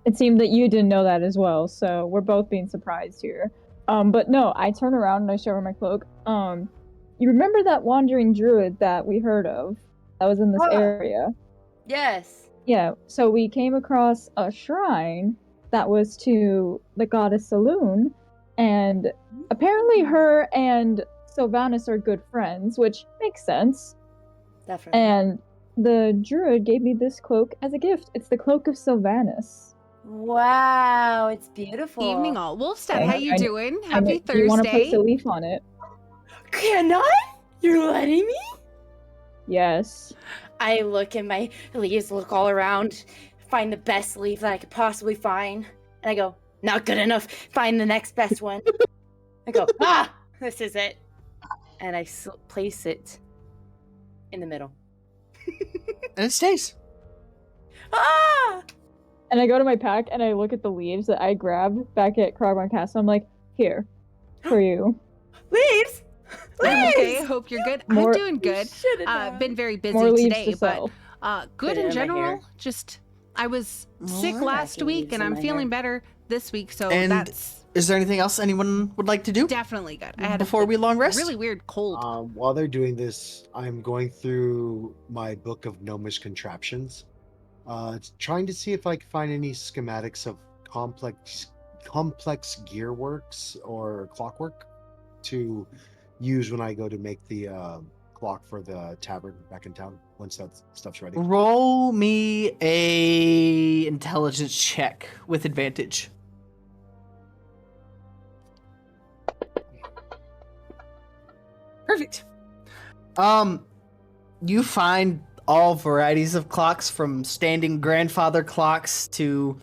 It seemed that you didn't know that as well, so we're both being surprised here. But no, I turn around and I show her my cloak. You remember that wandering druid that we heard of that was in this area? Yes. Yeah, so we came across a shrine that was to the goddess Saloon, and apparently her and Sylvanus are good friends, which makes sense. Definitely. And the druid gave me this cloak as a gift. It's the cloak of Sylvanus. Wow, it's beautiful. Evening all. Wolfstead, how you doing? I Happy know, Thursday. do you want to place a leaf on it? Can I? You're letting me? Yes. I look at my leaves, look all around, find the best leaf that I could possibly find, and I go, not good enough, find the next best one. I go, this is it. And I place it in the middle. And it stays. Ah! And I go to my pack and I look at the leaves that I grabbed back at Krogman Castle. I'm like, here, for you. Leaves? I'm okay. Hope you're good. I'm doing good. Been very busy today, but good in general. Just I was sick last week, and I'm feeling better this week. So that's. Is there anything else anyone would like to do? Definitely good. I had before we long rest. Really weird cold. While they're doing this, I'm going through my book of gnomish contraptions, trying to see if I can find any schematics of complex gearworks or clockwork to use when I go to make the clock for the tavern back in town once that stuff's ready. Roll me a intelligence check with advantage. Perfect. You find all varieties of clocks, from standing grandfather clocks to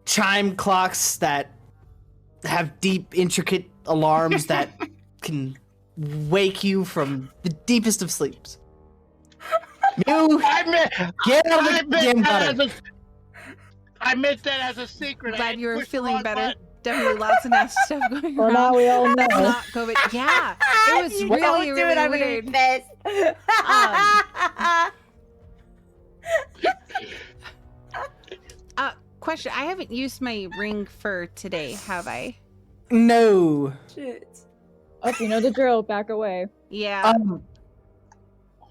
chime clocks that have deep, intricate alarms that can wake you from the deepest of sleeps. You get out of the damn gutter. I meant that as a secret. Glad you were feeling better. Definitely lots of nasty stuff going Well, around. now we all know. That's not COVID. Yeah, it was really, really weird. Question. I haven't used my ring for today, have I? No. Shit. Oh, you know the drill. Back away. Yeah.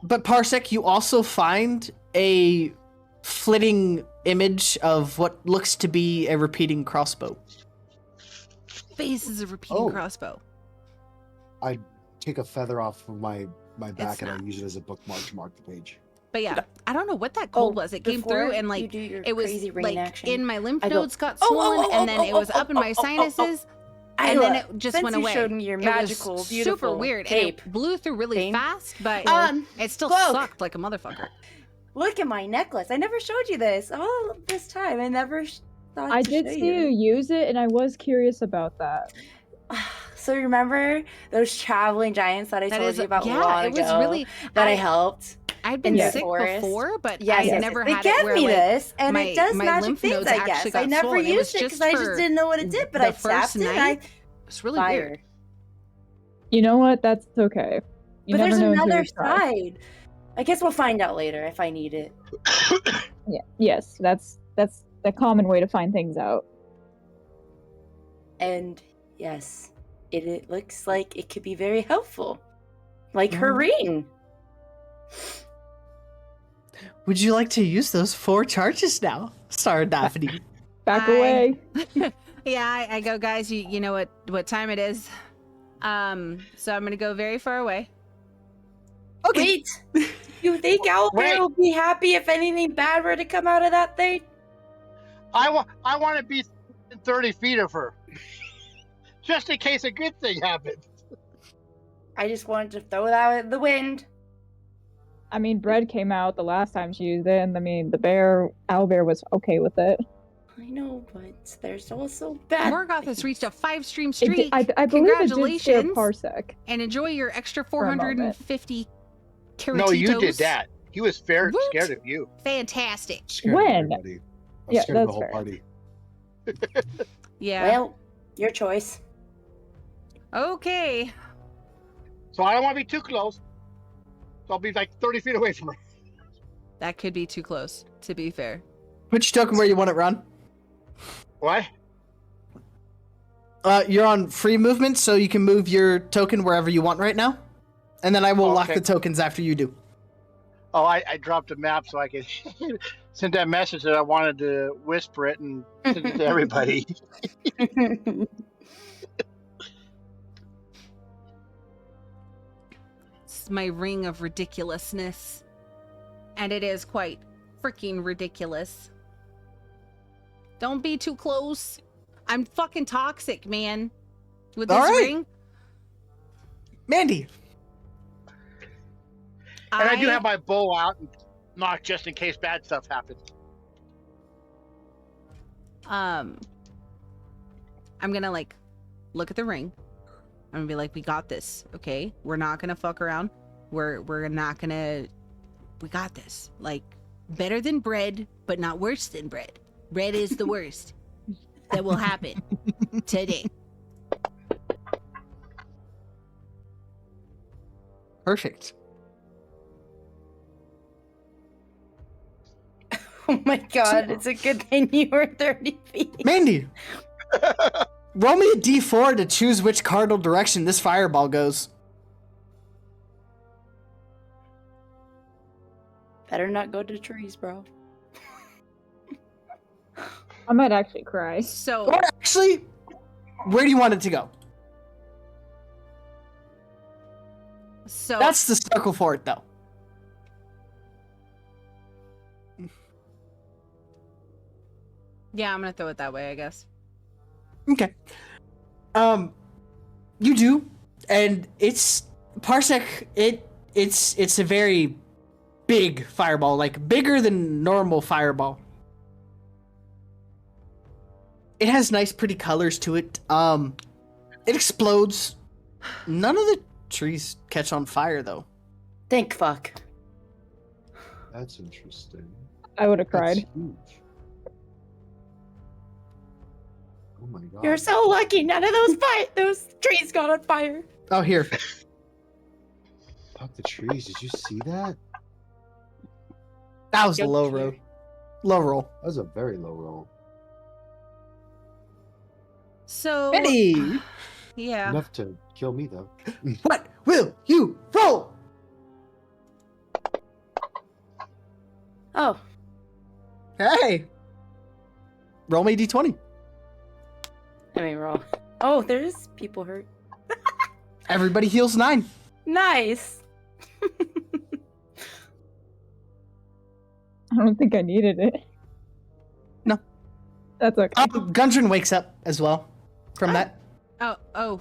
But Parsec, you also find a flitting image of what looks to be a repeating crossbow. Face is a repeating crossbow. I take a feather off of my back and I use it as a bookmark to mark the page. But yeah, I don't know what that cold was. It came through and like it was like in my lymph nodes got swollen, and then it was up in my sinuses, and then it just went away. Showed me your magical, it was beautiful super weird. cape. And it blew through really fast, but it still cloak. sucked like a motherfucker. Look at my necklace. I never showed you this all this time. I never thought I to did show see you use it, and I was curious about that. So remember those traveling giants that I told you about long ago? It was really that I helped. I'd been sick before, but I never had they it gave where me like, this, and my, it does my magic lymph things, nodes I guess. actually got I never swollen. used it because I just didn't know what it did, but I tapped it and I it's really weird. You know what? That's okay. You but never there's know until another you try. side. I guess we'll find out later if I need it. Yeah. Yes, that's the common way to find things out. And yes, it looks like it could be very helpful. Like her ring. Would you like to use those 4 charges now, Star Daphne? Back away. Yeah, I go, guys. You know what time it is. So I'm gonna go very far away. Okay. Wait, you think Owlbear will be happy if anything bad were to come out of that thing? I want to be 30 feet of her, just in case a good thing happens. I just wanted to throw that in the wind. I mean, Bread came out the last time she used it, and I mean, Owlbear was okay with it. I know, but there's also bad. Morgoth has reached a 5-stream streak. I believe it did scare Congratulations. Parsec. And enjoy your extra 450 keratitos. No, you did that. He was scared of you. Fantastic. When? I Yeah, scared of the that's whole fair. party. Yeah. Well, your choice. Okay. So I don't want to be too close. So I'll be like 30 feet away from her. That could be too close, to be fair. Put your token where you want it, Ron. What? You're on free movement, so you can move your token wherever you want right now. And then I will lock the tokens after you do. Oh, I dropped a map so I could send that message that I wanted to whisper it and send it to everybody. It's my ring of ridiculousness. And it is quite freaking ridiculous. Don't be too close. I'm fucking toxic, man. With this ring. Mandy. And I do have my bow out, not just in case bad stuff happens. I'm gonna like look at the ring. I'm gonna be like, we got this, okay? We're not gonna fuck around. We're not gonna. We got this. Like, better than bread, but not worse than bread. Bread is the worst that will happen today. Perfect. Oh my god, it's a good thing you were 30 feet. Mandy, roll me a d4 to choose which cardinal direction this fireball goes. Better not go to trees, bro. I might actually cry. So, or actually, where do you want it to go? So that's the circle for it, though. Yeah, I'm gonna throw it that way, I guess. Okay. You do, and it's Parsec. It's a very big fireball, like bigger than normal fireball. It has nice, pretty colors to it. It explodes. None of the trees catch on fire, though. Thank fuck. That's interesting. I would have cried. That's huge. Oh my god. You're so lucky. None of those trees got on fire. Oh, here. Fuck the trees. Did you see that? That was a low roll. Low roll. That was a very low roll. So Eddie! Yeah. Enough to kill me, though. What will you roll? Oh. Hey. Roll me a d20. I mean, roll. Oh, there's people hurt. Everybody heals 9. Nice. I don't think I needed it. No. That's okay. Gundren wakes up as well from that. Oh,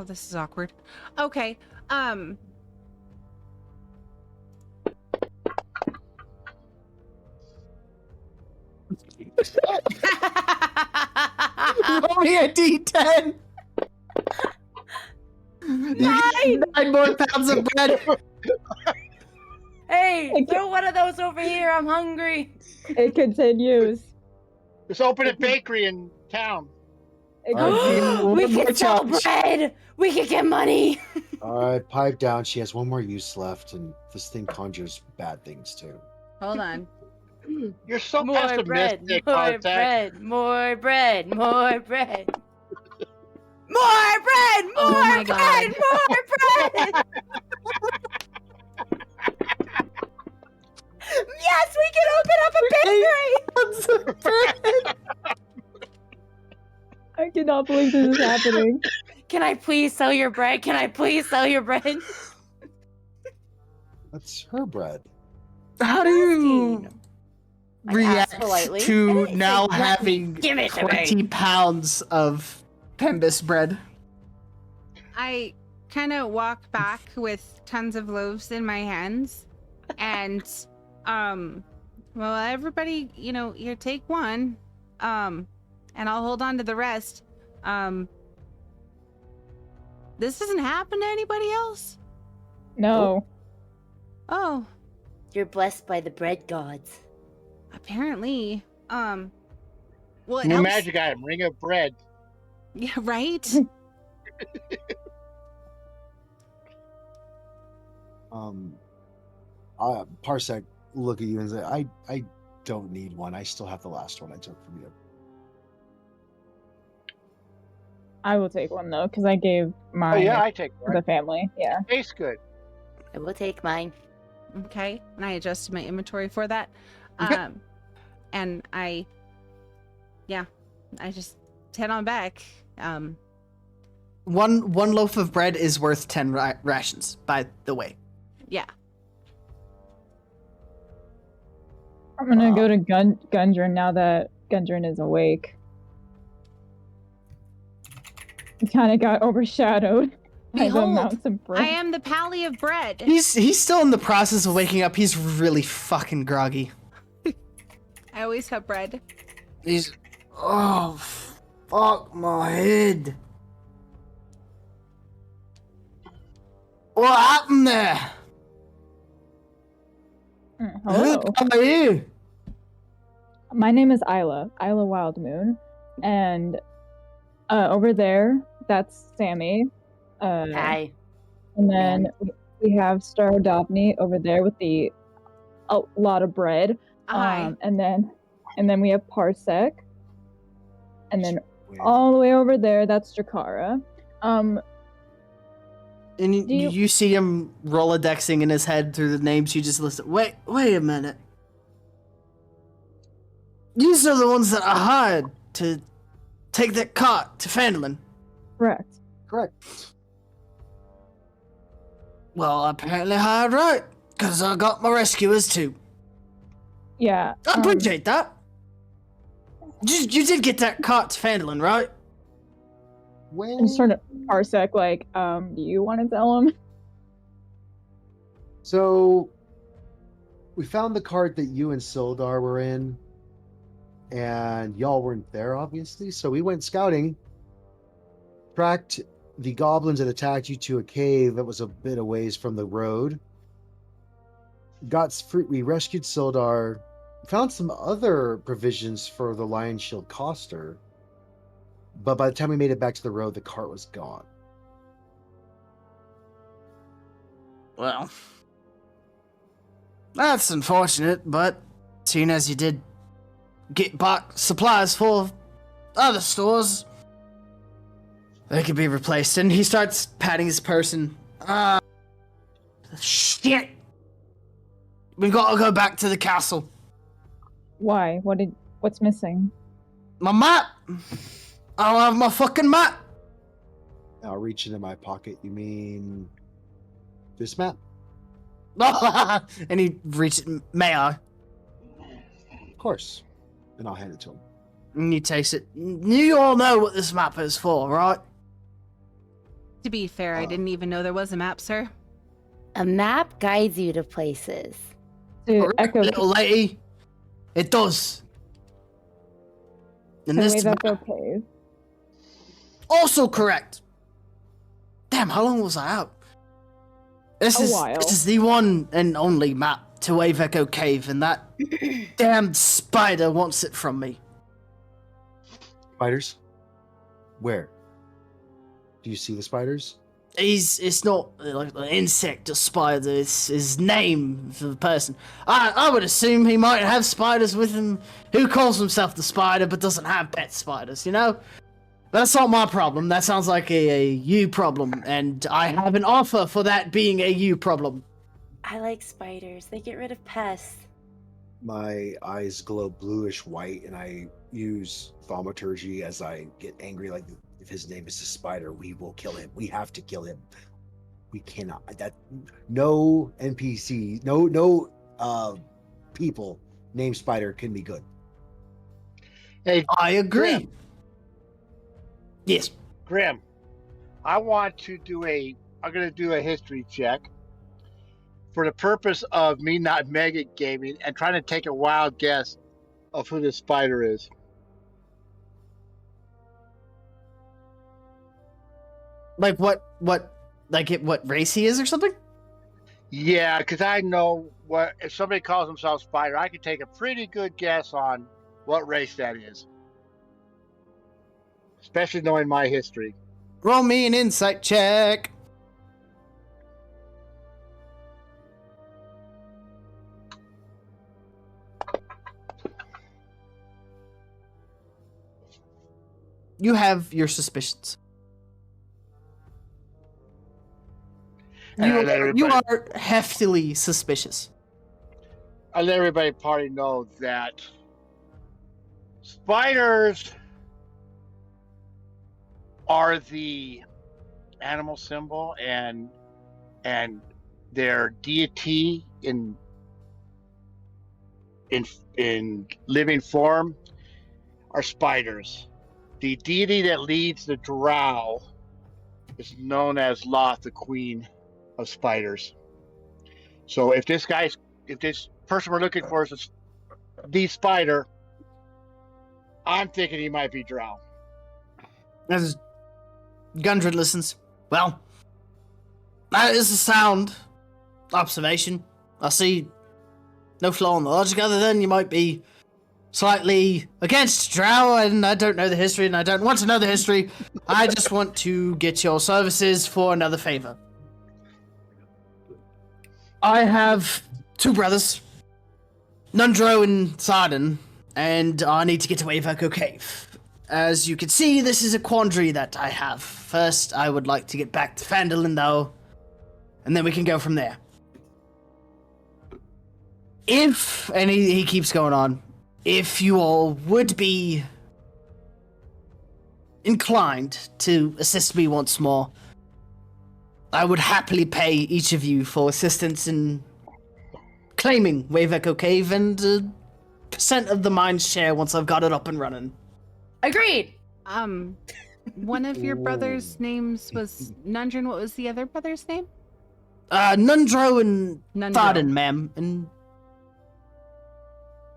this is awkward. Okay. Roll me a d10. 9 more pounds of bread. Hey, throw one of those over here. I'm hungry. It continues. Just open a bakery in town. It We more can sell challenge. bread. We can get money. Alright, pipe down. She has one more use left, and this thing conjures bad things too. Hold on. You're so More bread, pessimistic, more Artak. bread, more bread, more bread. More bread, more Oh my bread, God. more bread. Yes, we can open up a bakery. I cannot believe this is happening. Can I please sell your bread? Can I please sell your bread? That's her bread. How do you I react asked politely, to and it now said, "Let me having give it to me." 20 pounds of Pembus bread? I kind of walk back with tons of loaves in my hands, and well, everybody, you take one, and I'll hold on to the rest. This doesn't happen to anybody else? No. Oh, You're blessed by the bread gods. apparently. Well, New else- magic item, ring of bread. Yeah, right? Parsec look at you and say, I don't need one. I still have the last one I took from you. I will take one though, because I gave mine. Oh yeah, I take one. To the family. Yeah. Tastes good. I will take mine. Okay, and I adjusted my inventory for that. And I just head on back. One loaf of bread is worth 10 rations, by the way. Yeah. I'm gonna go to Gundren now that Gundren is awake. He kind of got overshadowed by the amounts of bread. I am the pally of bread. He's still in the process of waking up. He's really fucking groggy. I always have bread. Oh, fuck my head. What happened there? Hello. Who are you? My name is Isla Wildmoon, and over there, that's Sammy. Hi. And then we have Star Dobney over there with a lot of bread. Hi. And then we have Parsec. And then all the way over there, that's Jakara. And you see him Rolodexing in his head through the names you just listed. Wait a minute. These are the ones that I hired to take that cart to Fandolin. Correct. Well, apparently hired right, because I got my rescuers too. Yeah. I appreciate that. You did get that cart to Fandolin, right? And sort of Parsec, like, do you want to tell him? So, we found the cart that you and Sildar were in, and y'all weren't there, obviously. So we went scouting, tracked the goblins that attacked you to a cave that was a bit a ways from the road. We rescued Sildar, found some other provisions for the Lion Shield Coster, but by the time we made it back to the road, the cart was gone. Well, that's unfortunate, but seeing as you did get back supplies for other stores, they could be replaced. And he starts patting his person. Shit! We've got to go back to the castle. Why? What's missing? My map! I don't have my fucking map! I'll reach into my pocket. You mean this map? And he reaches, may I? Of course. And I'll hand it to him. And he takes it. You all know what this map is for, right? To be fair, I didn't even know there was a map, sir. A map guides you to places. To Echo Little lady. It does. And this Echo Cave. Also correct. Damn, how long was I out? This is the one and only map to Wave Echo Cave, and that damn spider wants it from me. Spiders? Where? Do you see the spiders? It's not like an insect or spider, it's his name for the person. I would assume he might have spiders with him. Who calls himself the spider but doesn't have pet spiders, you know? That's not my problem. That sounds like a you problem, and I have an offer for that being a you problem. I like spiders. They get rid of pests. My eyes glow bluish white, and I use thaumaturgy as I get angry. Like, if his name is the spider, we will kill him. We have to kill him. We cannot. No NPC, no people named Spider can be good. Hey, I agree. Grim. Yes. Grim, I'm going to do a history check for the purpose of me not mega gaming and trying to take a wild guess of who this spider is. Like what race he is or something? Yeah, because I know if somebody calls himself Spider, I can take a pretty good guess on what race that is. Especially knowing my history. Roll me an insight check. You have your suspicions. You are heftily suspicious. I let everybody party know that spiders are the animal symbol, and their deity in living form are spiders. The deity that leads the drow is known as Loth, the queen of spiders. So if this person we're looking for is the spider, I'm thinking he might be drow. As Gundred listens, well, that is a sound observation. I see no flaw in the logic other than you might be slightly against drow, and I don't know the history, and I don't want to know the history. I just want to get your services for another favor. I have 2 brothers, Nundro and Sarden, and I need to get to Waverco Cave. As you can see, this is a quandary that I have. First, I would like to get back to Phandalin, though, and then we can go from there. If, and he keeps going on, if you all would be inclined to assist me once more, I would happily pay each of you for assistance in claiming Waverco Cave and a % of the mine's share once I've got it up and running. Agreed. One of your brothers' names was Nundrin. What was the other brother's name? Nundro and Tharden, ma'am. And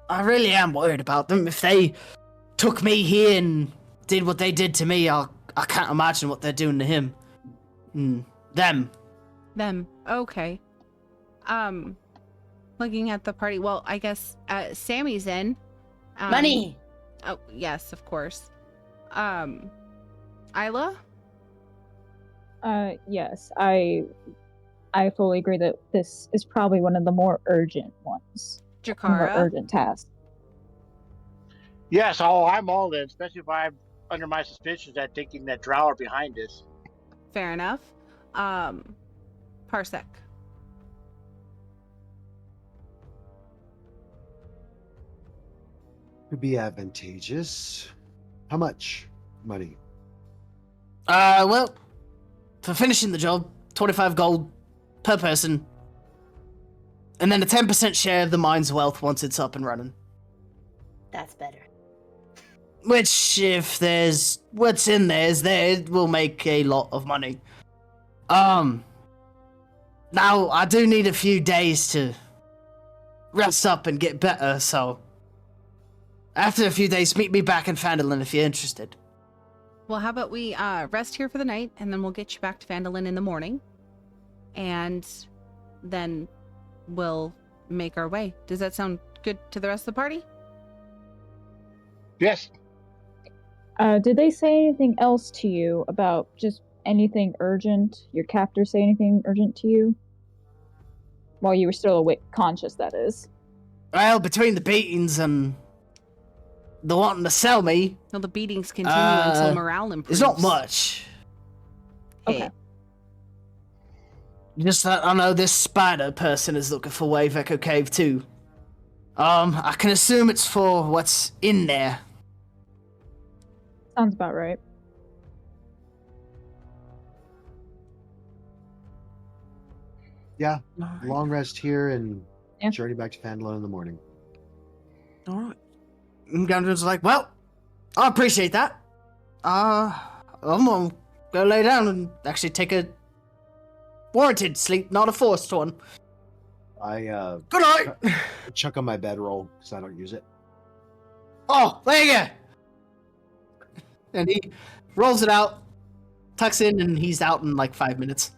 I really am worried about them. If they took me here and did what they did to me, I can't imagine what they're doing to him. Them. Okay. Looking at the party. Well, I guess Sammy's in. Money. Oh, yes, of course. Isla? Yes, I fully agree that this is probably one of the more urgent ones. Jakara? More urgent tasks. Yes, I'm all in, especially if I'm under my suspicions that thinking that drow are behind this. Fair enough. Parsec. Could be advantageous. How much money? Well, for finishing the job, 25 gold per person, and then a 10% share of the mine's wealth once it's up and running. That's better. Which, if there's what's in there, it will make a lot of money. Now, I do need a few days to rest up and get better, so after a few days, meet me back in Phandalin if you're interested. Well, how about we rest here for the night, and then we'll get you back to Phandalin in the morning, and then we'll make our way. Does that sound good to the rest of the party? Yes. Did they say anything else to you about just anything urgent? Your captor say anything urgent to you? While you were still awake, conscious, that is. Well, between the beatings and the wanting to sell me... Well, the beatings continue until morale improves. It's not much. Hey. Okay. Just that I know this spider person is looking for Waverco Cave too. I can assume it's for what's in there. Sounds about right. Yeah, long rest here and Yeah. journey back to Phandalin in the morning. All right. And Gundren's like, well, I appreciate that. I'm gonna go lay down and actually take a warranted sleep, not a forced one. I Good night. chuck on my bedroll because I don't use it. Oh, there you go. And he rolls it out, tucks in, and he's out in like 5 minutes.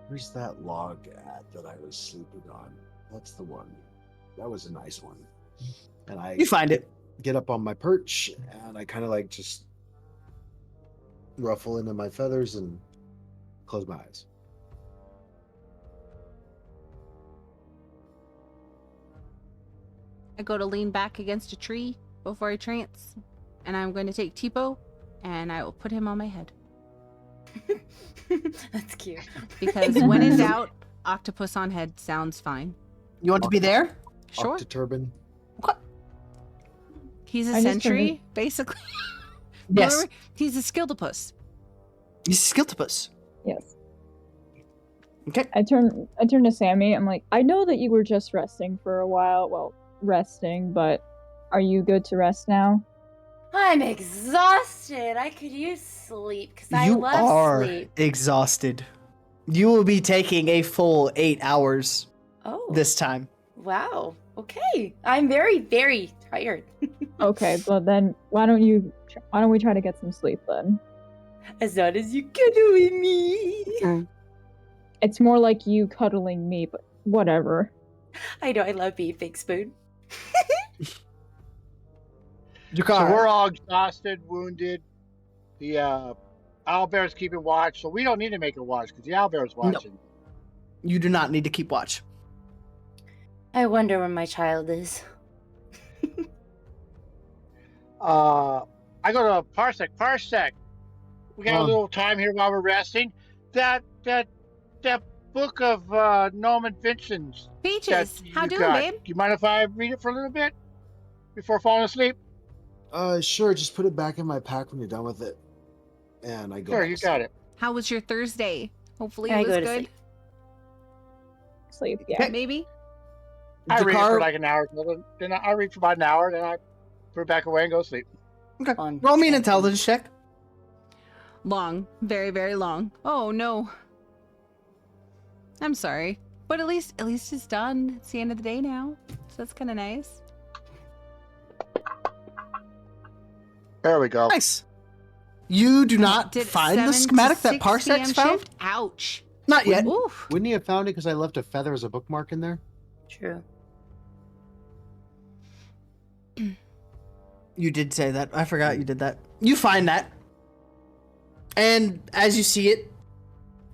Where's that log at that I was sleeping on? That's the one. That was a nice one. And I You find it. get up on my perch and I kind of like just ruffle into my feathers and close my eyes. I go to lean back against a tree before I trance, and I'm going to take Tipo, and I will put him on my head. That's cute. Because when in doubt, octopus on head sounds fine. You want to be there? Sure. Octoturban. He's a sentry, basically. Yes. He's a skildopus. He's a skildopus. Yes. Okay. I turn to Sammy. I'm like, I know that you were just resting for a while. Well, resting, but are you good to rest now? I'm exhausted. I could use sleep because I You love are sleep. exhausted. You will be taking a full 8 hours this time. Wow. Okay. I'm very, very tired. Okay, but then why don't we try to get some sleep then? As long as you cuddle with me. It's more like you cuddling me, but whatever. I know. I love being Big Spoon. So we're all exhausted, wounded. The owlbear's keeping watch, so we don't need to make a watch because the owlbear's watching. No. You do not need to keep watch. I wonder where my child is. I go to Parsec. Parsec, we got a little time here while we're resting. That book of Norman Vincent's. Peaches, how doing, babe? Do you mind if I read it for a little bit before falling asleep? Sure. Just put it back in my pack when you're done with it, and I go. Sure, you got it. How was your Thursday? Hopefully I it was go to good. Sleep, yeah. Maybe. I read it for like an hour. Then I read for about an hour. Then I put it back away and go to sleep. Okay. Roll me an intelligence check. Long. Very, very long. Oh, no. I'm sorry. But at least it's done. It's the end of the day now. So that's kind of nice. There we go. Nice. You do not find the schematic that Parsec's found? Shift? Ouch. Not yet. Oof. Wouldn't he have found it because I left a feather as a bookmark in there? True. You did say that. I forgot you did that. You find that. And as you see it,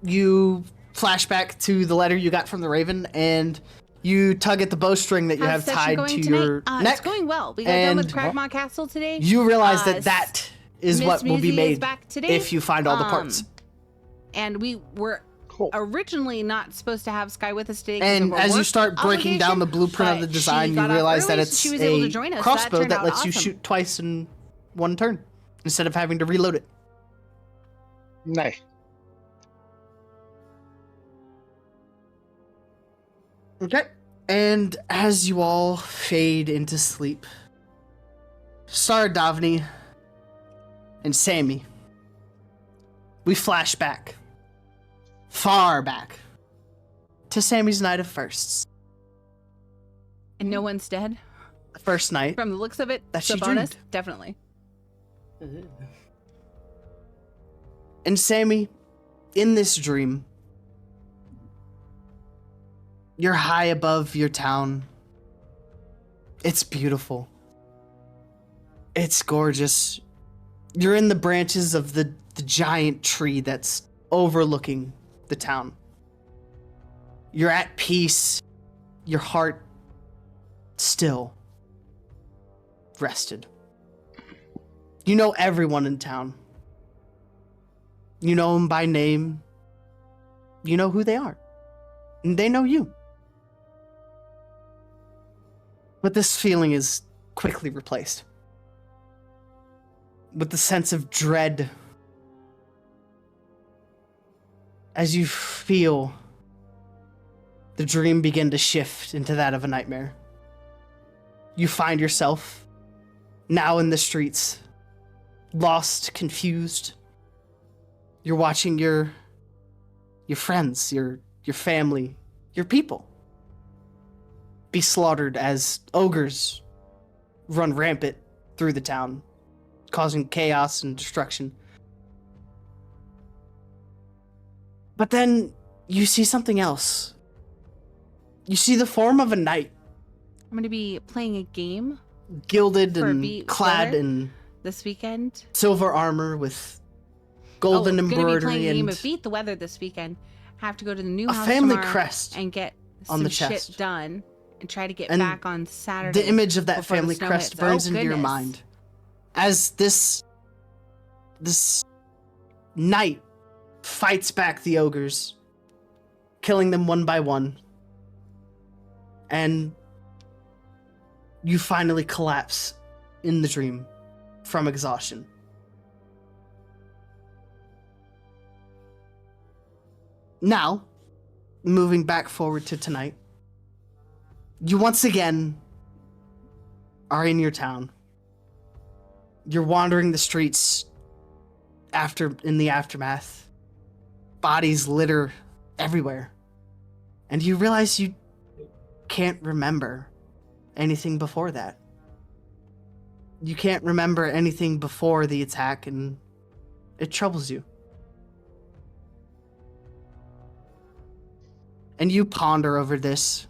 you flash back to the letter you got from the Raven, and you tug at the bowstring that you have tied to your neck. It's going well. We got done with Cragmaw Castle today. You realize that is Miss what will be Musi made is back today. if you find all the parts. And we were originally not supposed to have Sky with us today. And as you start breaking down the blueprint of the design, you realize that it's a crossbow that lets you shoot twice in one turn instead of having to reload it. Nice. Okay. And as you all fade into sleep, Saradavni and Sammy, we flash back, far back, to Sammy's night of firsts. And no one's dead? The first night. From the looks of it, that she bonus, dreamed. Definitely. And Sammy, in this dream, you're high above your town. It's beautiful. It's gorgeous. You're in the branches of the giant tree that's overlooking the town. You're at peace. Your heart still rested. You know everyone in town. You know them by name. You know who they are. And they know you. But this feeling is quickly replaced with the sense of dread as you feel the dream begin to shift into that of a nightmare. You find yourself now in the streets, lost, confused. You're watching your friends, your family, your people be slaughtered as ogres run rampant through the town, causing chaos and destruction. But then you see something else. You see the form of a knight. I'm going to be playing a game. Gilded and clad in this weekend. Silver armor with golden embroidery. Going to be playing a game of Beat the Weather this weekend. Have to go to the new house family tomorrow crest and get on some the chest shit done and try to get and back on Saturday. The image of that family crest burns into your mind as this knight fights back the ogres, killing them one by one. And you finally collapse in the dream from exhaustion. Now, moving back forward to tonight, you once again are in your town. You're wandering the streets in the aftermath. Bodies litter everywhere. And you realize you can't remember anything before that. You can't remember anything before the attack, and it troubles you. And you ponder over this.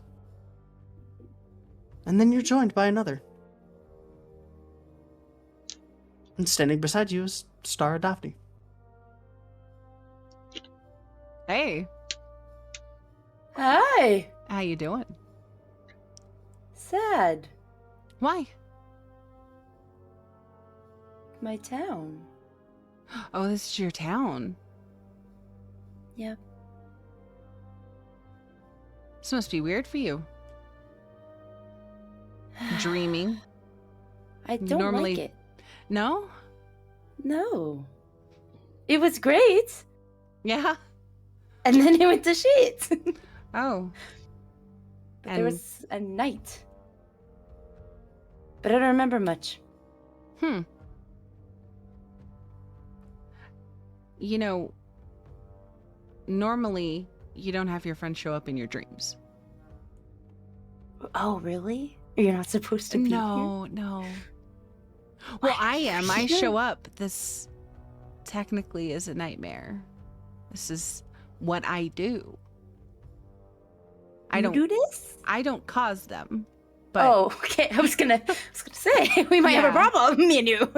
And then you're joined by another. And standing beside you is Star Daphne. Hey. Hi. How you doing? Sad. Why? My town. Oh, this is your town. Yep. This must be weird for you. Dreaming. I don't Normally... like it. No? No. It was great. Yeah? And then it went to shit. Oh. But there was a night. But I don't remember much. You know, normally you don't have your friends show up in your dreams. Oh, really? You're not supposed to be here? No. Well, I am. I show up. This technically is a nightmare. This is what I do. I don't do this? I don't cause them. But oh, okay. I was gonna say we might have a problem, me and you.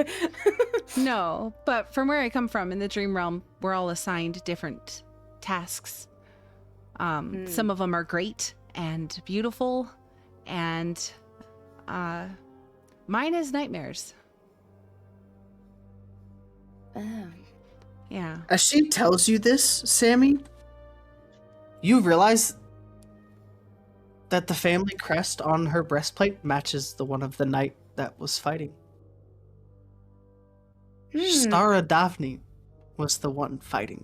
No, but from where I come from in the dream realm, we're all assigned different tasks. Some of them are great and beautiful, and mine is nightmares. Yeah. As she tells you this, Sammy, you realize that the family crest on her breastplate matches the one of the knight that was fighting. Stara Daphne was the one fighting.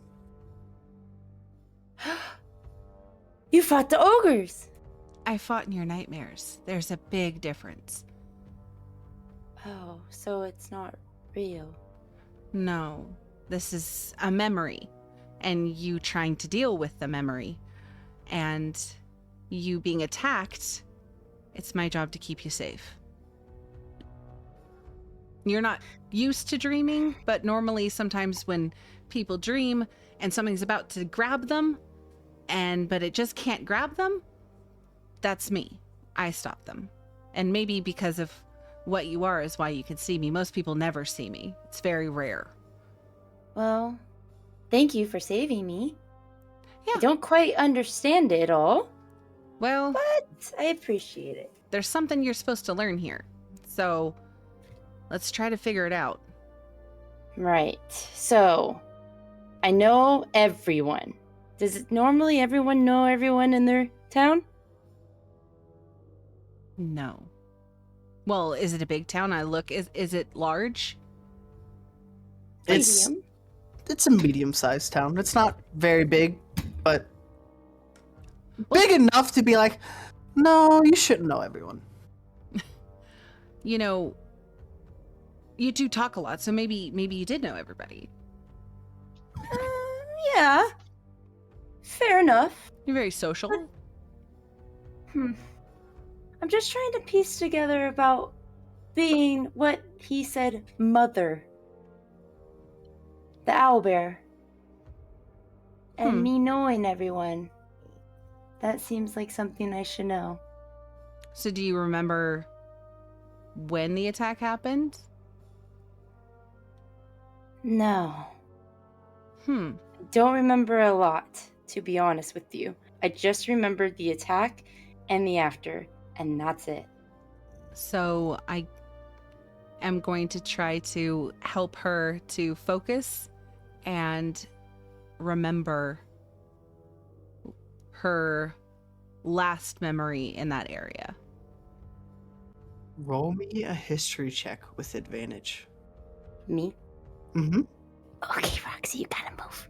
You fought the ogres. I fought in your nightmares. There's a big difference. Oh, so it's not real. No, this is a memory, and you trying to deal with the memory, and you being attacked. It's my job to keep you safe. You're not used to dreaming, but normally sometimes when people dream and something's about to grab them, but it just can't grab them, that's me. I stop them. And maybe because of what you are is why you can see me. Most people never see me. It's very rare. Well, thank you for saving me. Yeah. I don't quite understand it all. Well, but I appreciate it. There's something you're supposed to learn here. So let's try to figure it out. Right. So I know everyone. Does it normally everyone know everyone in their town? No. Well, is it a big town? Is it large? Medium. It's a medium-sized town. It's not very big, but big enough to be like, no, you shouldn't know everyone. You know, you do talk a lot, so maybe you did know everybody. Yeah. Fair enough. You're very social. I'm just trying to piece together about being what he said, mother. The owlbear. And me knowing everyone. That seems like something I should know. So do you remember when the attack happened? No. I don't remember a lot, to be honest with you. I just remembered the attack and the after, and that's it. So I am going to try to help her to focus and remember her last memory in that area. Roll me a history check with advantage. Me? Mm-hmm. Okay, Roxy, you gotta move.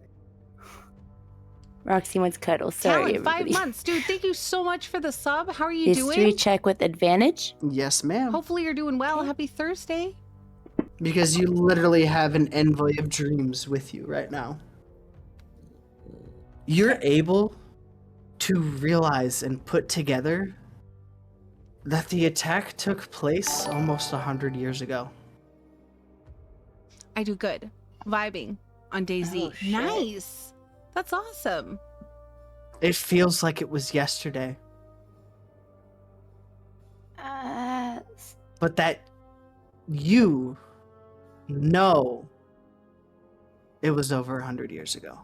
Roxy wants cuddle. Sorry, Talon, 5 everybody. months. Dude, thank you so much for the sub. How are you History doing? check with advantage? Yes, ma'am. Hopefully you're doing well. Happy Thursday. Because you literally have an envoy of dreams with you right now. You're able to realize and put together that the attack took place almost 100 years ago. I do good. Vibing on DayZ. Oh, shit. Nice. That's awesome. It feels like it was yesterday. But that you know it was over 100 years ago.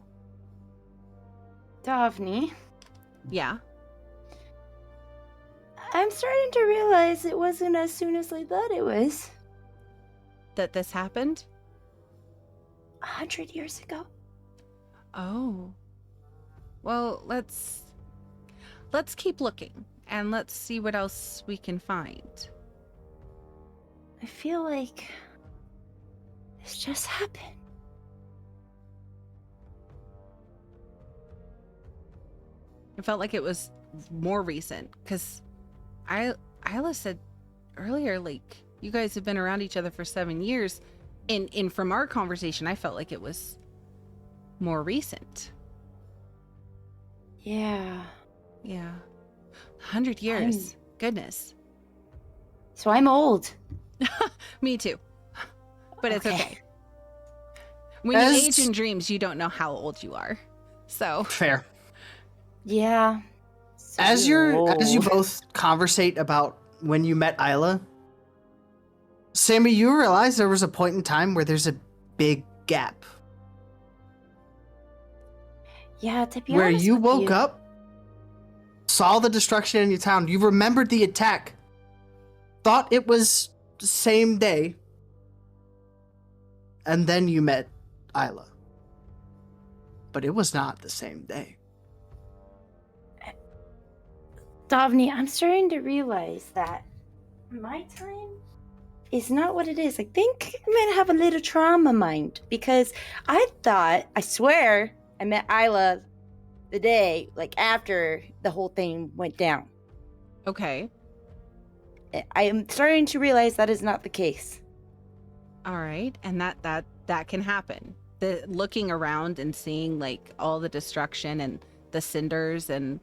Daphne, Yeah. I'm starting to realize it wasn't as soon as I thought it was. That this happened? 100 years ago? Oh. Well, let's keep looking and let's see what else we can find. I feel like this just happened. It felt like it was more recent because Isla said earlier, like, you guys have been around each other for 7 years. And from our conversation, I felt like it was more recent. Yeah. Yeah. 100 years. Goodness. So I'm old. Me too. But it's okay. When you age in dreams, you don't know how old you are. So Fair. Yeah. So As you old. both conversate about when you met Isla, Sammy, you realize there was a point in time where there's a big gap. Yeah, to be Where honest you with woke up, saw the destruction in your town, you remembered the attack, thought it was the same day, and then you met Isla. But it was not the same day. Daphne, I'm starting to realize that my time is not what it is. I think I might have a little trauma mind because I swear, I met Isla the day, like, after the whole thing went down. okay. I am starting to realize that is not the case. All right. And that can happen. The looking around and seeing like all the destruction and the cinders and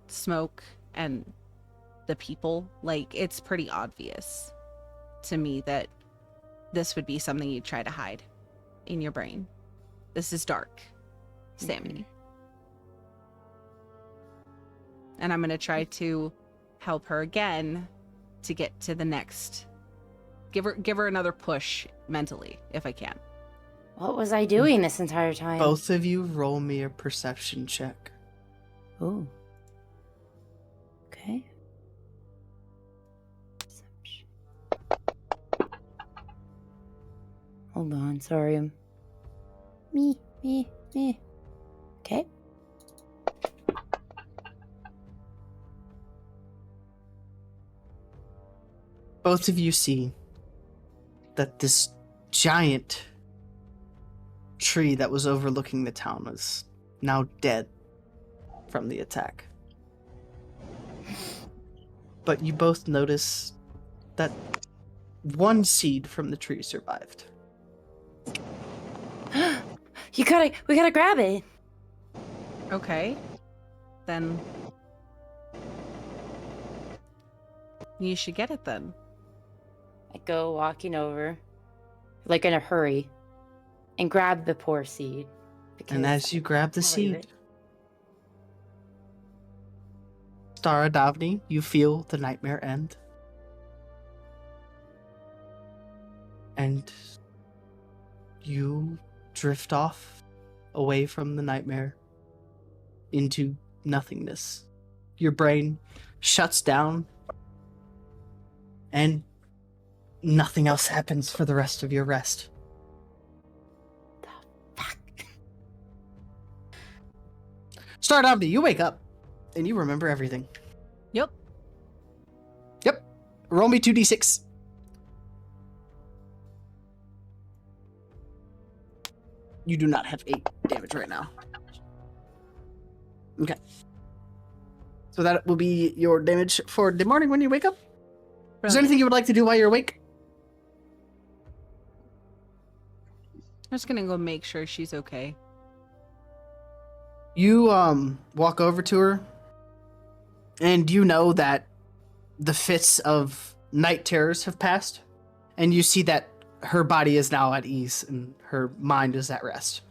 smoke and the people, like, it's pretty obvious to me that this would be something you'd try to hide in your brain. This is dark, Sammy. And I'm going to try to help her again to get to the next. Give her another push mentally, if I can. What was I doing this entire time? Both of you roll me a perception check. Oh. Okay. Perception. Hold on, sorry. Me. Okay. Both of you see that this giant tree that was overlooking the town is now dead from the attack. But you both notice that one seed from the tree survived. We gotta grab it. Okay. Then you should get it then. I go walking over, like in a hurry, and grab the poor seed. And as you grab the I'll leave seed, it. Stara Davni, you feel the nightmare end. And you drift off away from the nightmare into nothingness. Your brain shuts down and nothing else happens for the rest of your rest. Fuck. Stardavni, you wake up and you remember everything. Yep. Roll me 2d6. You do not have 8 damage right now. Okay. So that will be your damage for the morning when you wake up. Is there anything you would like to do while you're awake? I'm just gonna go make sure she's okay. You walk over to her, and you know that the fits of night terrors have passed, and you see that her body is now at ease and her mind is at rest.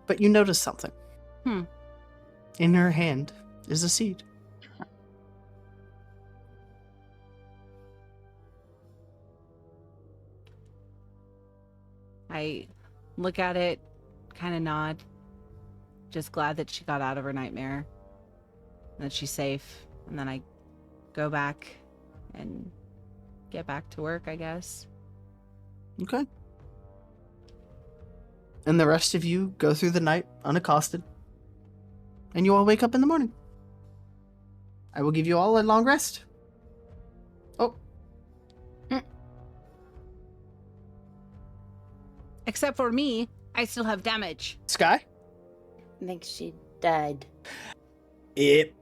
But you notice something. In her hand is a seed. I look at it, kind of nod. Just glad that she got out of her nightmare. And that she's safe. And then I go back and get back to work, I guess. Okay. And the rest of you go through the night unaccosted. And you all wake up in the morning. I will give you all a long rest. Oh. Except for me, I still have damage. Sky? I think she died. Yep.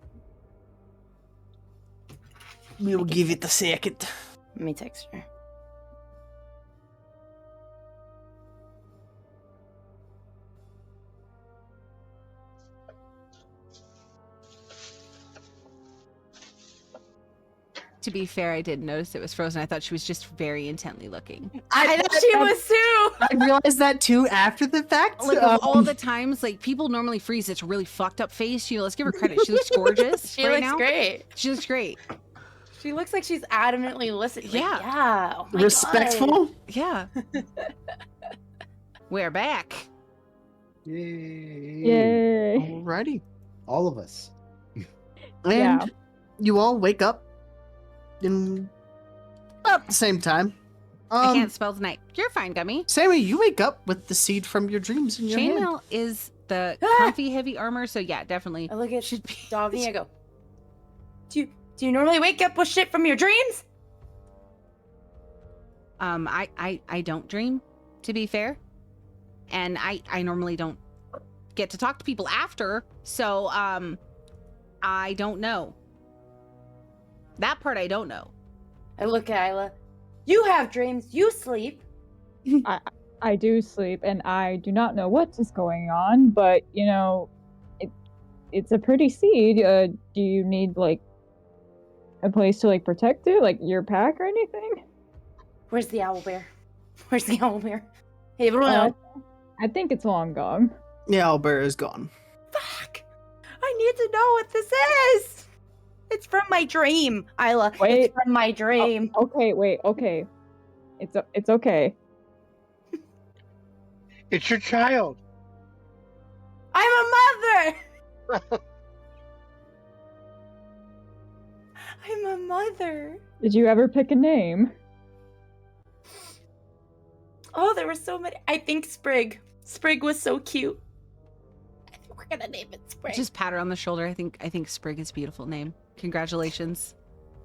We'll give it a second. Let me text her. To be fair, I didn't notice it was frozen. I thought she was just very intently looking. I thought she was too. I realized that too after the fact. Like of all the times, like people normally freeze its really fucked up face. You know, let's give her credit. She looks gorgeous. She looks great. She looks great. She looks like she's adamantly listening. Like, Yeah. yeah. Oh my Respectful? God. Yeah. We're back. Yay. Alrighty. All of us. And Yeah. you all wake up in about the same time. I can't spell tonight. You're fine, Gummy. Sammy, you wake up with the seed from your dreams in your hand. Chainmail is the comfy, heavy armor, so yeah, definitely. I look at Should be. Davni, I go, do you normally wake up with shit from your dreams? I don't dream, to be fair. And I normally don't get to talk to people after, so I don't know. That part I don't know. I look at Isla. You have dreams. You sleep. I do sleep, and I do not know what is going on, but, you know, it's a pretty seed. Do you need, like, a place to, like, protect it? Like, your pack or anything? Where's the owlbear? Where's the owlbear? Hey, everyone. I think it's long gone. Yeah, Albert is gone. Fuck. I need to know what this is. It's from my dream, Isla. Wait. It's from my dream. Oh, okay, wait, okay. It's okay. It's your child. I'm a mother. I'm a mother. Did you ever pick a name? Oh, there were so many. I think Sprig. Sprig was so cute. I think we're gonna name it Sprig. Just pat her on the shoulder. I think Sprig is a beautiful name. Congratulations.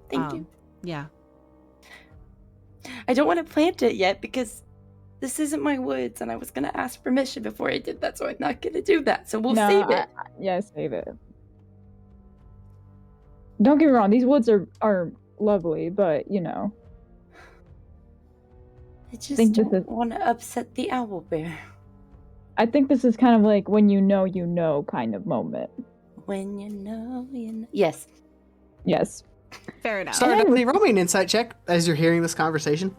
Thank you. Yeah. I don't want to plant it yet because this isn't my woods, and I was gonna ask permission before I did that, so I'm not gonna do that. So we'll save it. Yeah, save it. Don't get me wrong; these woods are lovely, but you know. I just don't want to upset the owlbear. I think this is kind of like when you know kind of moment. When you know, you know. Yes. Yes. Fair enough. Start up roll me an insight check as you're hearing this conversation.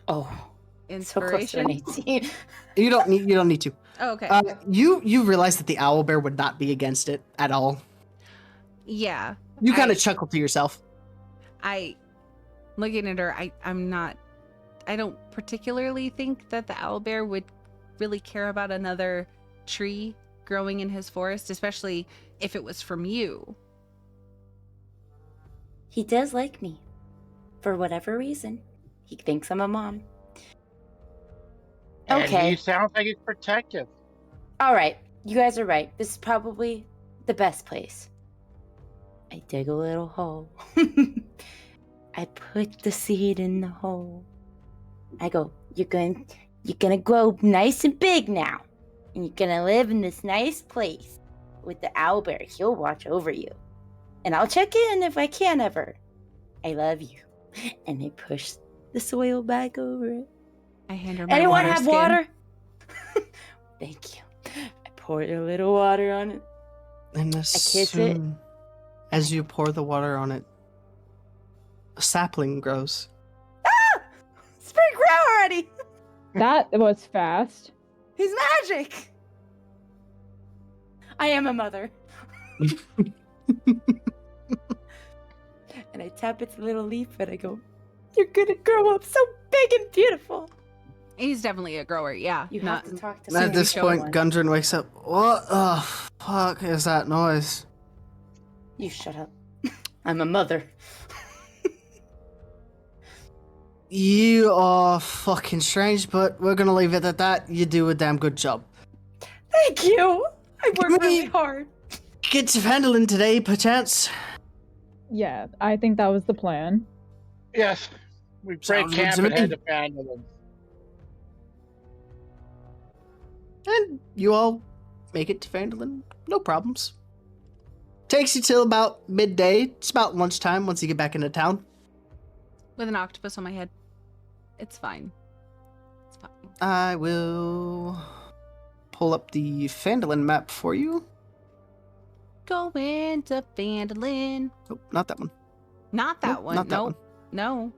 Oh, so close to Inspiration. an 18. You don't need to. Oh, okay. You realize that the owlbear would not be against it at all. Yeah. You kind of chuckle to yourself. I looking at her, I don't particularly think that the owlbear would really care about another tree growing in his forest, especially if it was from you. He does like me. For whatever reason, He thinks I'm a mom. And Okay. he sounds like he's protective. All right. You guys are right. This is probably the best place. I dig a little hole. I put the seed in the hole. I go, you're gonna grow nice and big now. And you're gonna live in this nice place with the owlbear. He'll watch over you. And I'll check in if I can ever. I love you. And I push the soil back over it. I hand her my Anyone water have skin. water? Thank you. I pour a little water on it. And as soon as you pour the water on it, a sapling grows. Ah! Spring grow already! That was fast. He's magic! I am a mother. And I tap its little leaf and I go, you're gonna grow up so big and beautiful. He's definitely a grower, yeah. You have to talk to At this point, Gundren wakes up. What the fuck is that noise? You shut up. I'm a mother. You are fucking strange, but we're gonna leave it at that. You do a damn good job. Thank you. I work really hard. Get to Vandalin today, perchance. Yeah, I think that was the plan. Yes. We break Sounds good camp to and me. head to Vandalin. And you all make it to Vandalin, no problems. Takes you till about midday. It's about lunchtime once you get back into town. With an octopus on my head. It's fine. It's fine. I will pull up the Vandalin map for you. Go into Vandalin. Nope, not that one. Not that Nope, one. not that Nope. one. No.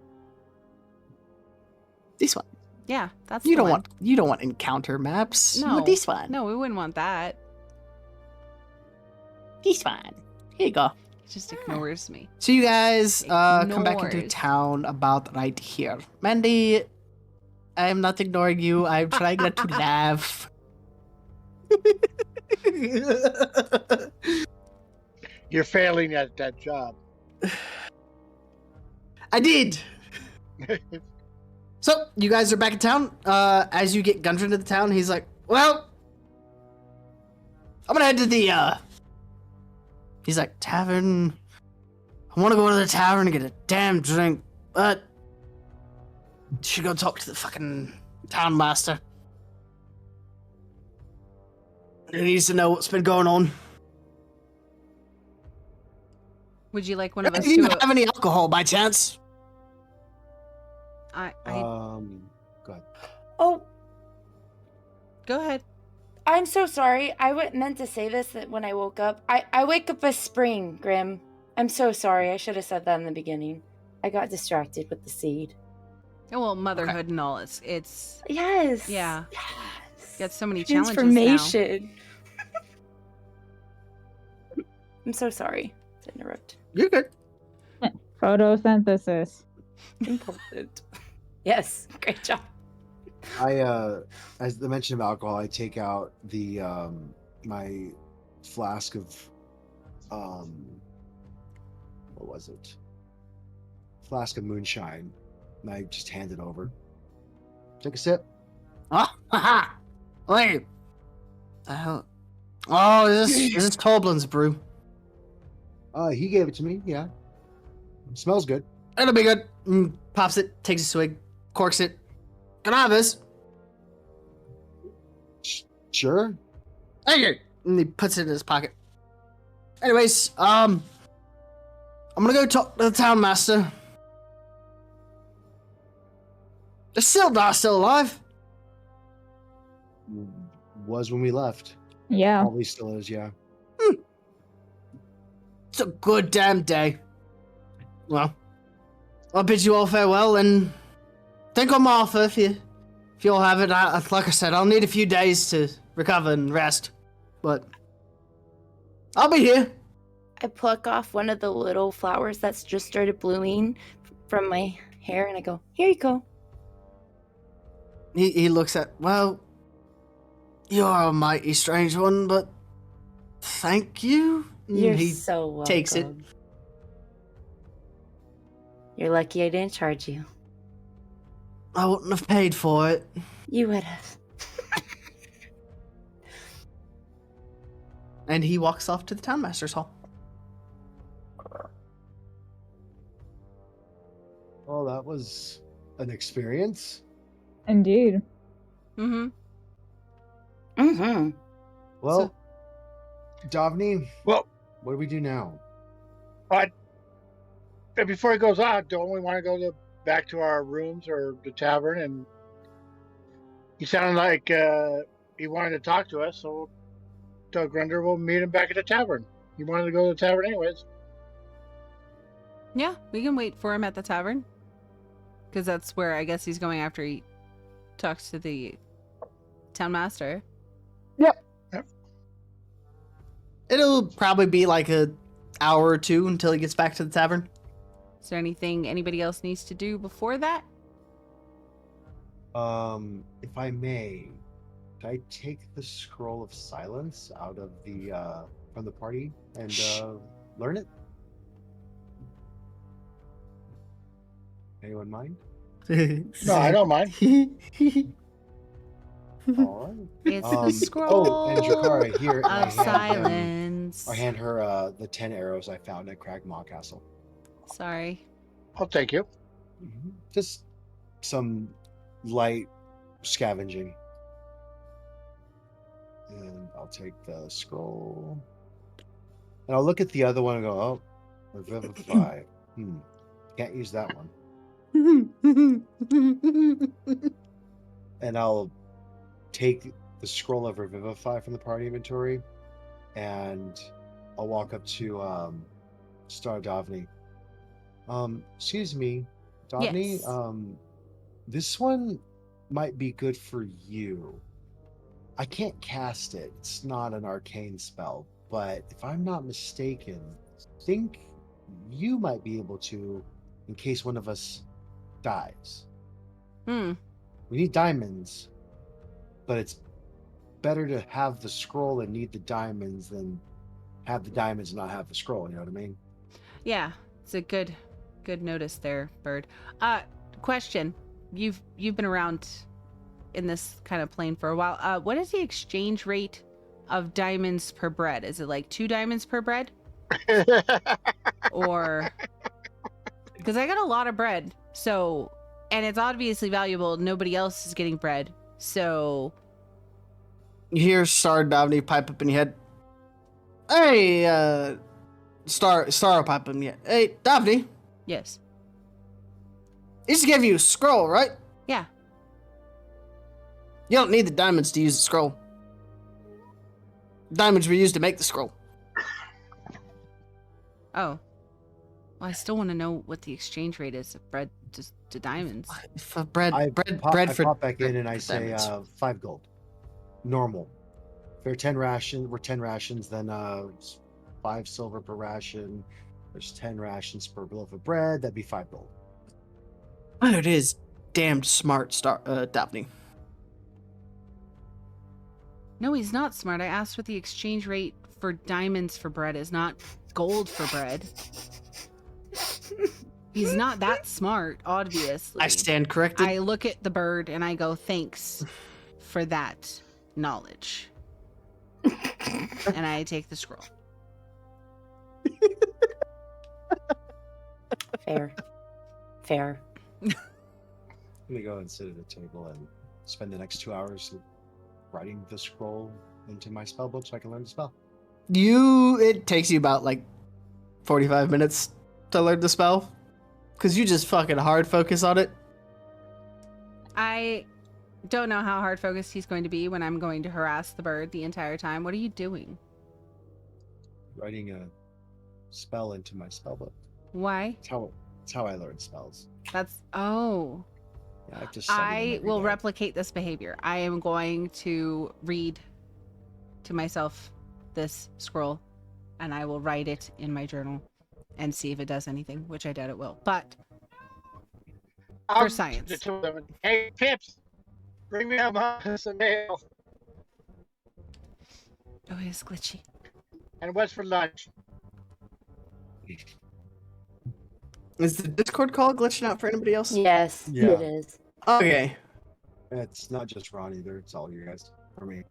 This one. Yeah, that's You the don't one. want encounter maps. You No. want this one. No, we wouldn't want that. This one. Here you go. He just ignores me. So you guys come back into Ignores. town about right here. Mandy, I'm not ignoring you. I'm trying not to laugh. You're failing at that job. I did. So you guys are back in town. As you get Gundren to the town, he's like, "Well, I'm gonna head to the." He's like, "Tavern. I want to go to the tavern and get a damn drink, but should go talk to the fucking town master. He needs to know what's been going on. Would you like one of us Do you to... have any alcohol by chance?" Go ahead. Oh, Go ahead. I'm so sorry. I meant to say this when I woke up. I wake up as spring, Grim. I'm so sorry. I should have said that in the beginning. I got distracted with the seed. Oh, well, motherhood and all. It's Yes. Yeah. Yes. got so many challenges now. Transformation. I'm so sorry to interrupt. You're good. Photosynthesis. Important. Yes. Great job. As the mention of alcohol, I take out the my flask of what was it? Flask of moonshine, and I just hand it over. Take a sip. Oh, haha. Wait. The hell? Oh, is this Toblin's brew? He gave it to me. Yeah, it smells good. It'll be good. Pops it, takes a swig, corks it. Can I have this? Sure. Thank you. And he puts it in his pocket. Anyways, I'm gonna go talk to the town master. Is Sildar still alive? Was when we left. Yeah. Probably still is. Yeah. It's a good damn day. Well, I'll bid you all farewell and think on Martha if you'll have it. Like I said, I'll need a few days to recover and rest, but I'll be here. I pluck off one of the little flowers that's just started blooming from my hair and I go, here you go. He looks at, well, you're a mighty strange one, but thank you. You're he so welcome. takes it. You're lucky I didn't charge you. I wouldn't have paid for it. You would have. And he walks off to the townmaster's hall. Well, that was an experience. Indeed. Mm-hmm. Mm-hmm. Well, Davni, Well, what do we do now? before he goes out, don't we want to go back to our rooms or the tavern? And he sounded like he wanted to talk to us, so Doug Grunder will meet him back at the tavern. He wanted to go to the tavern anyways. Yeah, we can wait for him at the tavern. Because that's where I guess he's going after he talks to the town master. Yep. It'll probably be like an hour or two until he gets back to the tavern. Is there anything anybody else needs to do before that? If I may, could I take the scroll of silence out of the from the party and learn it? Anyone mind? No, I don't mind. All right. It's the scroll Oh, and Jakara, here I of hand silence. I hand her the 10 arrows I found at Cragmaw Castle. Sorry. I'll take you. Just some light scavenging. And I'll take the scroll. And I'll look at the other one and go, oh, Revivify. Can't use that one. And I'll take the scroll of Revivify from the party inventory, and I'll walk up to Star Davni. Excuse me, Davni. Yes. This one might be good for you. I can't cast it. It's not an arcane spell, but if I'm not mistaken, I think you might be able to, in case one of us dies. We need diamonds, but it's better to have the scroll and need the diamonds than have the diamonds and not have the scroll. You know what I mean? Yeah, it's a good notice there, Bird. Question: You've been around in this kind of plane for a while. What is the exchange rate of diamonds per bread? Is it like 2 diamonds per bread? Or because I got a lot of bread, so, and it's obviously valuable. Nobody else is getting bread, so. You hear Star Davni pipe up in your head. Hey, Star will pipe up in your head. Hey, Davni. Yes. He just gave you a scroll, right? Yeah. You don't need the diamonds to use the scroll. Diamonds were used to make the scroll. Oh. Well, I still want to know what the exchange rate is of bread to diamonds. For bread, I for pop back in and I for say diamonds. 5 gold. Normal. If they're 10 rations, then it's 5 silver per ration. There's 10 rations per loaf of bread. That'd be 5 gold. Oh, it is damned smart, Daphne. No, he's not smart. I asked what the exchange rate for diamonds for bread is, not gold for bread. He's not that smart, obviously. I stand corrected. I look at the bird and I go, thanks for that knowledge. And I take the scroll. Fair. I'm gonna go and sit at a table and spend the next 2 hours writing the scroll into my spell book so I can learn the spell. It takes you about like 45 minutes to learn the spell, because you just fucking hard focus on it. I don't know how hard focused he's going to be when I'm going to harass the bird the entire time. What are you doing? Writing a spell into my spell book. Why? It's how I learn spells. Oh. Yeah, I have to study them I every will day. replicate this behavior. I am going to read to myself this scroll, and I will write it in my journal and see if it does anything, which I doubt it will. But for science. Hey, Pips, bring me up some mail. Oh, it's glitchy. And what's for lunch? Is the Discord call glitching out for anybody else? Yes, Yeah. it is. Okay. It's not just Ron either. It's all you guys. For me.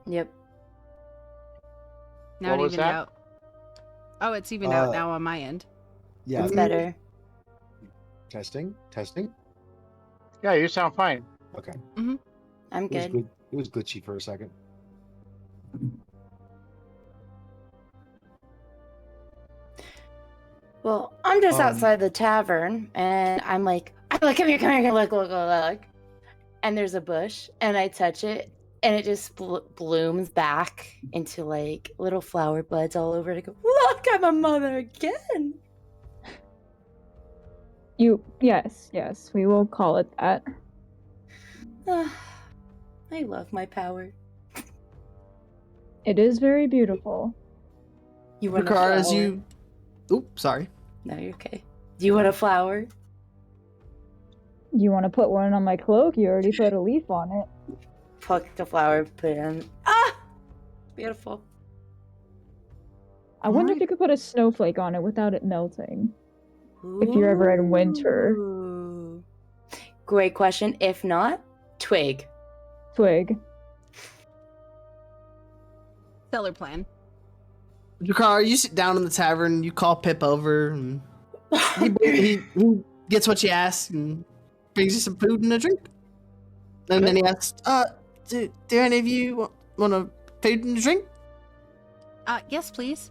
Yep. Now What it was evened that? out. Oh, it's evened out now on my end. Yeah. It's better. Testing. Yeah, you sound fine. Okay. I'm It was good. good. It was glitchy for a second. Well, I'm just outside the tavern, and I'm like, come here, look. And there's a bush, and I touch it, and it just blooms back into like little flower buds all over it. I go, look, I'm a mother again. Yes, we will call it that. I love my power. It is very beautiful. You want a Ricard, flower? as you... Oops, sorry. No, you're okay. Do you want a flower? You want to put one on my cloak? You already put a leaf on it. Pluck the flower, put it on. Ah! Beautiful. I wonder if you could put a snowflake on it without it melting. If you're ever in winter. Ooh. Great question. If not, twig. Twig. Stellar plan. Ricard, you sit down in the tavern, you call Pip over, and he gets what you ask and brings you some food and a drink. And then he asks, do any of you want a food and a drink? Yes, please.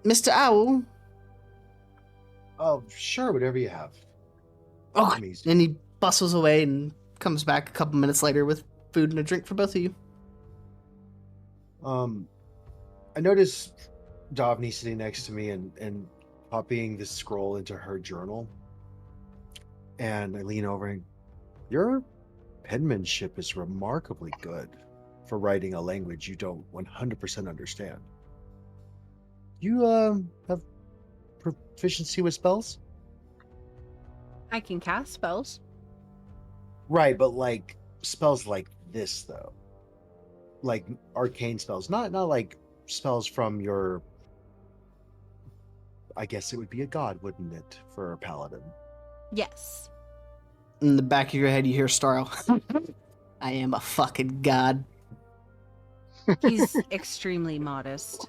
Mr. Owl? Oh, sure. Whatever you have. Oh, Amazing. and he bustles away and comes back a couple minutes later with food and a drink for both of you. I noticed Davni sitting next to me and copying this scroll into her journal. And I lean over and, your penmanship is remarkably good for writing a language you don't 100% understand. You have proficiency with spells? I can cast spells. Right, but like spells like this though. Like arcane spells, not like spells from your, I guess it would be a god, wouldn't it, for a paladin? Yes. In the back of your head, you hear Starl. I am a fucking god. He's extremely modest.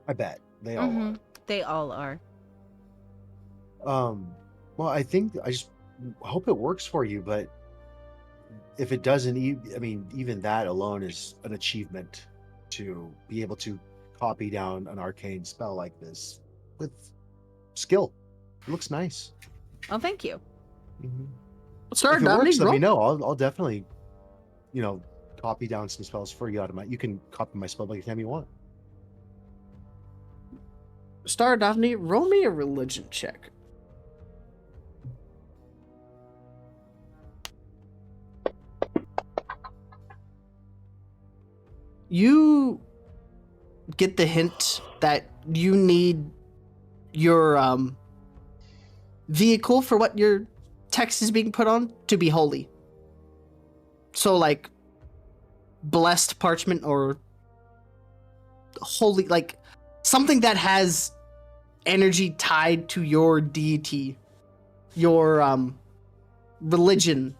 I bet they all are. They all are. Well, I just hope it works for you, but if it doesn't, I mean, even that alone is an achievement to be able to copy down an arcane spell like this with skill. It looks nice. Oh, thank you. Mm-hmm. Start, if it works, let me know. I'll definitely, copy down some spells for you out of my. You can copy my spell anytime you want. Star Daphne, roll me a religion check. You get the hint that you need your vehicle for what your text is being put on to be holy. So like blessed parchment or holy, like something that has energy tied to your deity, your religion,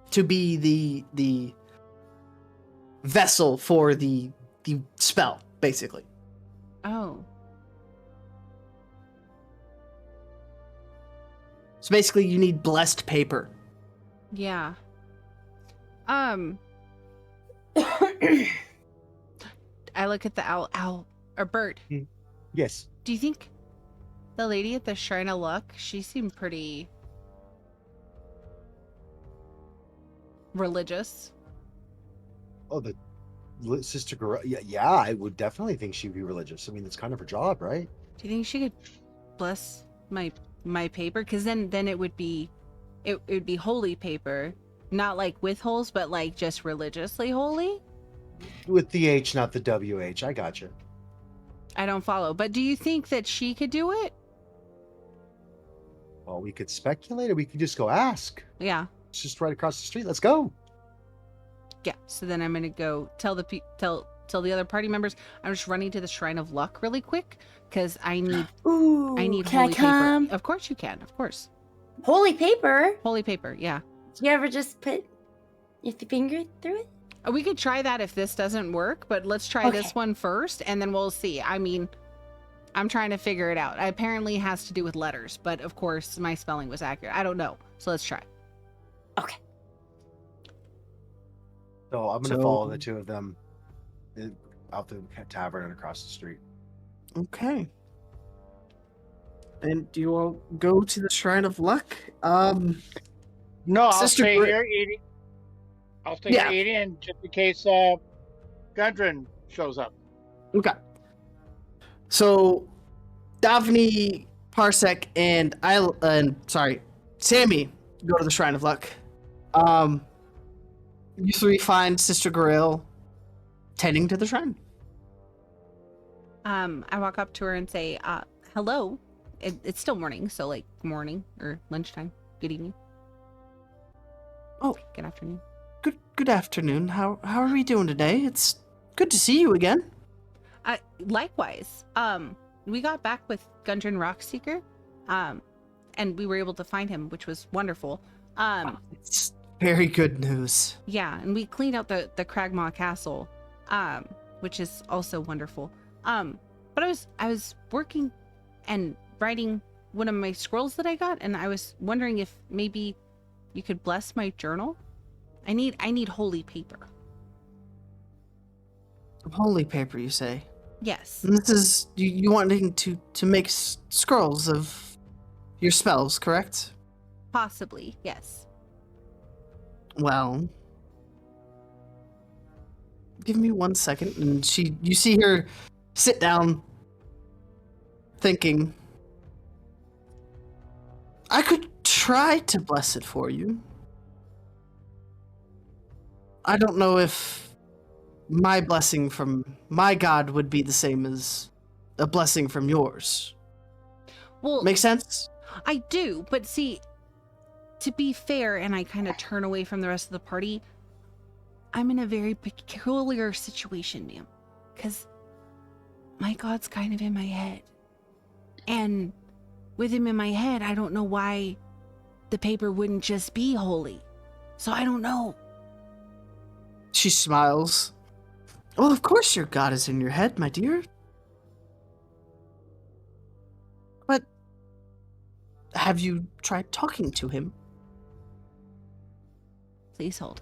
to be the vessel for the spell, basically. Oh. So basically you need blessed paper. Yeah. I look at the owl or bird. Yes. Do you think the lady at the Shrine of Luck, she seemed pretty religious? Oh, the Sister Gora. Yeah, I would definitely think she'd be religious. I mean, it's kind of her job, right? Do you think she could bless my paper? Because then it would be holy paper, not like with holes, but like just religiously holy. With the H, not the WH. I gotcha. I don't follow. But do you think that she could do it? Well, we could speculate, or we could just go ask. Yeah. It's just right across the street. Let's go. Yeah. So then I'm gonna go tell the other party members I'm just running to the Shrine of Luck really quick because I need Ooh, I need can holy I come? paper. Of course you can. Of course. Holy paper? Holy paper, yeah. Do you ever just put your finger through it? We could try that if this doesn't work, but let's try this one first, and then we'll see. I mean, I'm trying to figure it out. It apparently has to do with letters, but of course my spelling was accurate. I don't know, so let's try. Okay. So I'm gonna follow the two of them out the tavern and across the street. Okay. And do you all go to the Shrine of Luck? No, I'll Sister stay Bri- here eating. I'll stay Yeah. here eating just in case Gundren shows up. Okay. So, Daphne, Parsec, and Sammy go to the Shrine of Luck. You three find Sister Goril tending to the shrine. I walk up to her and say, hello. It's still morning, so like morning or lunchtime. Good evening. Oh, good afternoon. Good afternoon. How are we doing today? It's good to see you again. Likewise. We got back with Gundren Rockseeker, and we were able to find him, which was wonderful. It's very good news. Yeah, and we cleaned out the Cragmaw Castle, which is also wonderful. But I was working and writing one of my scrolls that I got, and I was wondering if maybe you could bless my journal. I need holy paper. Holy paper, you say? Yes. And this is you wanting to make scrolls of your spells, correct? Possibly, yes. Well, give me 1 second, and you see her sit down, thinking. I could try to bless it for you. I don't know if my blessing from my god would be the same as a blessing from yours. Well, make sense? I do, but see, to be fair, and I kind of turn away from the rest of the party, I'm in a very peculiar situation, ma'am, because my god's kind of in my head. And with him in my head, I don't know why the paper wouldn't just be holy. So I don't know. She smiles. Well, of course your god is in your head, my dear. But have you tried talking to him? Please hold.